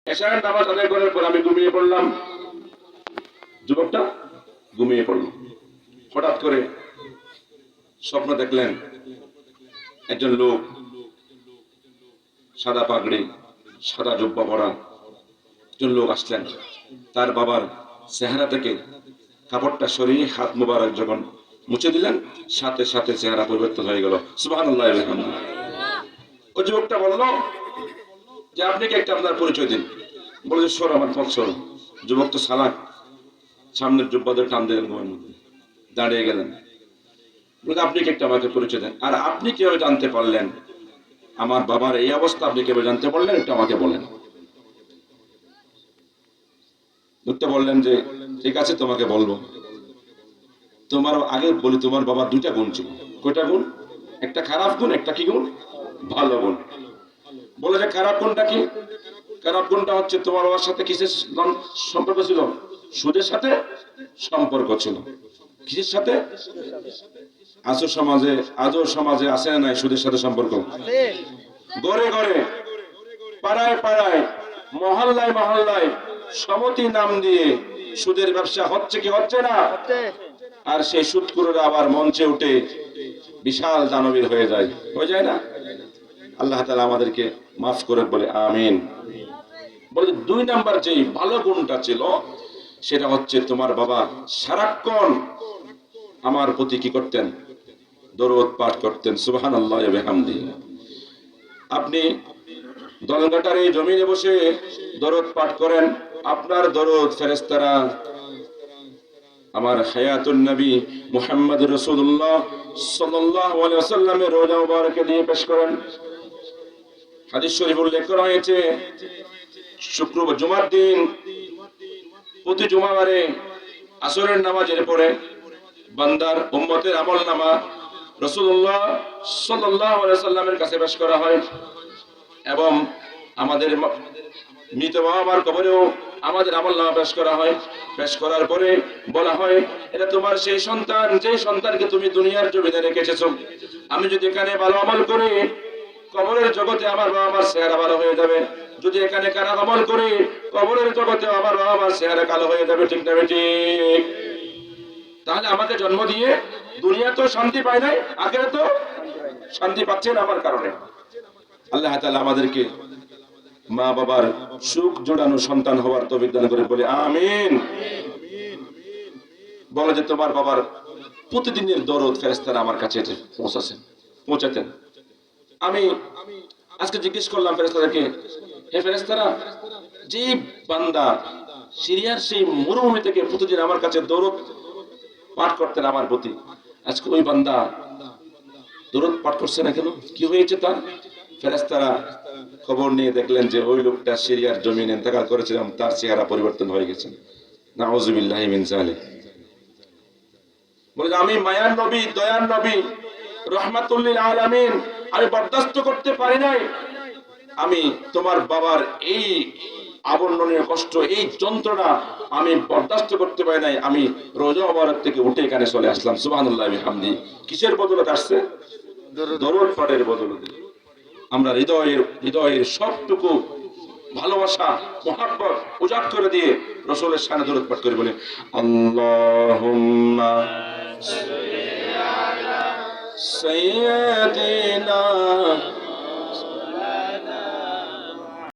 এশার নামাজ আদায় করার পর আমি ঘুমিয়ে পড়লাম। যুবকটা ঘুমিয়ে পড়ল। হঠাৎ করে স্বপ্ন দেখলেন একজন লোক সাদা পাগড়ি সাদা জুব্বা পরা একজন লোক আসলেন। তার বাবার চেহারা থেকে কাপড়টা সরিয়ে হাত মুবারক যখন মুছে দিলেন, সাথে সাথে চেহারা পরিবর্তন হয়ে গেল। সুবহানাল্লাহ। ওই যুবকটা বলল যে আপনি কি একটা আপনার পরিচয় দিন। বলে যে সর আমার পথ সর। যুবক তো সালাক, সামনের জুব্বাদের টান দিলেন ঘুমের মধ্যে, দাঁড়িয়ে গেলেন। বলে আপনি কি একটা আমাকে পরিচয় দেন, আর আপনি কিভাবে জানতে পারলেন আমার বাবার এই অবস্থা, আপনি কিভাবে জানতে পারলেন একটু আমাকে বলেন। লোকটা বললেন যে ঠিক আছে তোমাকে বলবো। তোমার আগে বলি তোমার বাবার দুইটা গুণ ছিল। কয়টা গুণ? একটা খারাপ গুণ, একটা কি গুণ? ভালো গুণ। বলে যে খারাপ গুণটা কি? খারাপ গুণটা হচ্ছে তোমার বাবার সাথে কিসের সম্পর্ক ছিল? সুদের সাথে সম্পর্ক ছিল। কিসের সাথে? আজও সমাজে আছে না নাই সুদের সাথে সম্পর্ক? ঘরে ঘরে, পাড়ায় পাড়ায়, মহল্লায় মহল্লায় সমিতি নাম দিয়ে সুদের ব্যবসা হচ্ছে কি হচ্ছে না? আর সেই সুদখোররা আবার মঞ্চে উঠে বিশাল দানবীর হয়ে যায় না? আল্লাহ তাআলা আমাদেরকে মাফ করে বলে আমিন। বলে দুই নাম্বার যে ভালো গুণটা ছিল সেটা হচ্ছে তোমার বাবা সারাক্ষণ আমার প্রতি কি করতেন? দরুদ পাঠ করতেন। সুবহানাল্লাহ ওয়া বিহামদিহি। আপনি দলঘাটার এই জমিনে বসে দরুদ পাঠ করেন, আপনার দরুদ ফেরেশতারা আমার হায়াতুন নবী মুহাম্মদ রাসূলুল্লাহ সাল্লাল্লাহু আলাইহি ওয়াসাল্লামের রওজা মুবারকে দিয়ে পেশ করেন। হাদিস শরীফে উল্লেখ করা হয়েছে শুক্রবার জুমার দিন প্রতি জুমাবারে আসরের নামাজের পরে বান্দার উম্মতের আমলনামা রাসূলুল্লাহ সাল্লাল্লাহু আলাইহি ওয়াসাল্লামের কাছে পেশ করা হয় এবং আমাদের মৃত বাবার কবরেও আমাদের আমলনামা পেশ করা হয়। পেশ করার পরে বলা হয় এটা তোমার সেই সন্তান, যে সন্তানকে তুমি দুনিয়ার জমিনে রেখেছো। আমি যদি এখানে ভালো আমল করি কবরের জগতে আমার বাবা মার চেহারা ভালো হয়ে যাবে, যদি এখানে খারাপ আমল করি কবরের জগতে আমার বাবা মার চেহারা কালো হয়ে যাবে। ঠিক না ঠিক? তাহলে আমাকে জন্ম দিয়ে দুনিয়া তো শান্তি পায় নাই, আখিরাতে তো শান্তি পাচ্ছেন আমার কারণে। আল্লাহ তাআলা আমাদেরকে মা বাবার সুখ জোড়ানো সন্তান হওয়ার তৌফিক দান করে বলে আমিন। বলে যে তোমার বাবার প্রতিদিনের দরদ ফেরেশতারা আমার কাছে পৌঁছাতেন। আমি আজকে জিজ্ঞেস করলাম ফেরেশতাদেরকে, হে ফেরেশতারা, যে বান্দা সিরিয়ার সেই মরুভূমি থেকে প্রতিদিন আমার কাছে দরদ পাঠ করতেন আমার প্রতি, আজকে ওই বান্দা দরদ পাঠ করছে না কেন? কি হয়েছে তার? ফেরেশতারা খবর নিয়ে দেখলেন যে ওই লোকটা সিরিয়ার জমিনে ইন্তেকাল করেছিলাম, তার চেহারা পরিবর্তন হয়ে গেছে। নাউযুবিল্লাহি মিন যালিক। বলে আমি মায়ার নবী, দয়ার নবী, রাহমাতুল লিল আলামিন, আমি বরদাস্ত করতে পারি নাই। আমি তোমার বাবার এই আবর্ণনীয় কষ্ট, এই যন্ত্রণা আমি বরদাস্ত করতে পারি নাই। আমি রওজা মুবারক থেকে উঠে এখানে চলে আসলাম। সুবহানাল্লাহি ওয়া বিহামদিহি। কিসের বদৌলতে আসছে? দরুদ পাঠের বদৌলতে। আমরা হৃদয়ের সবটুকু ভালোবাসা মহব্বত উজাড় করে দিয়ে রাসূলের শানে দরুদ পাঠ করে বলি আল্লাহুম্মা সাল্লি আলা সাইয়্যিদিনা